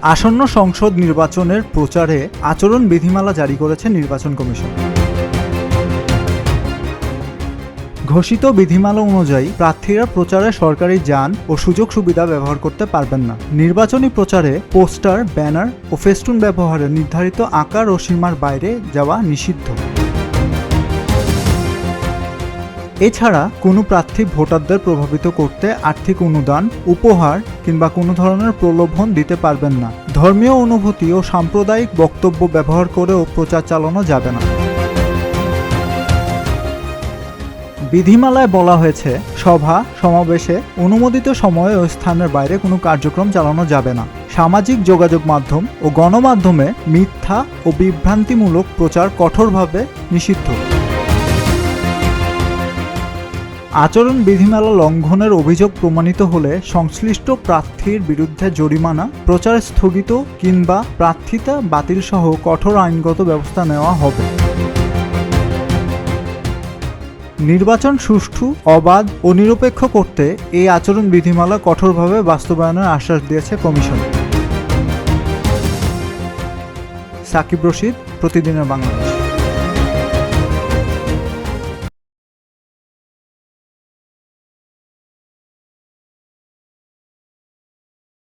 আসন্ন সংসদ নির্বাচনের প্রচারে আচরণ বিধিমালা জারি করেছে নির্বাচন কমিশন। ঘোষিত বিধিমালা অনুযায়ী প্রার্থীরা প্রচারে সরকারি যান ও সুযোগ সুবিধা ব্যবহার করতে পারবেন না। নির্বাচনী প্রচারে পোস্টার, ব্যানার ও ফেস্টুন ব্যবহারে নির্ধারিত আকার ও সীমার বাইরে যাওয়া নিষিদ্ধ। এছাড়া কোনো প্রার্থী ভোটারদের প্রভাবিত করতে আর্থিক অনুদান, উপহার কিংবা কোনো ধরনের প্রলোভন দিতে পারবেন না। ধর্মীয় অনুভূতি ও সাম্প্রদায়িক বক্তব্য ব্যবহার করেও প্রচার চালানো যাবে না। বিধিমালায় বলা হয়েছে, সভা সমাবেশে অনুমোদিত সময় ও স্থানের বাইরে কোনো কার্যক্রম চালানো যাবে না। সামাজিক যোগাযোগ মাধ্যম ও গণমাধ্যমে মিথ্যা ও বিভ্রান্তিমূলক প্রচার কঠোরভাবে নিষিদ্ধ। আচরণ বিধিমালা লঙ্ঘনের অভিযোগ প্রমাণিত হলে সংশ্লিষ্ট প্রার্থীর বিরুদ্ধে জরিমানা, প্রচার স্থগিত কিংবা প্রার্থিতা বাতিল সহ কঠোর আইনগত ব্যবস্থা নেওয়া হবে। নির্বাচন সুষ্ঠু, অবাধ ও নিরপেক্ষ করতে এই আচরণ বিধিমালা কঠোরভাবে বাস্তবায়নের আশ্বাস দিয়েছে কমিশন। সাকিব রশিদ, প্রতিদিনের বাংলাদেশ।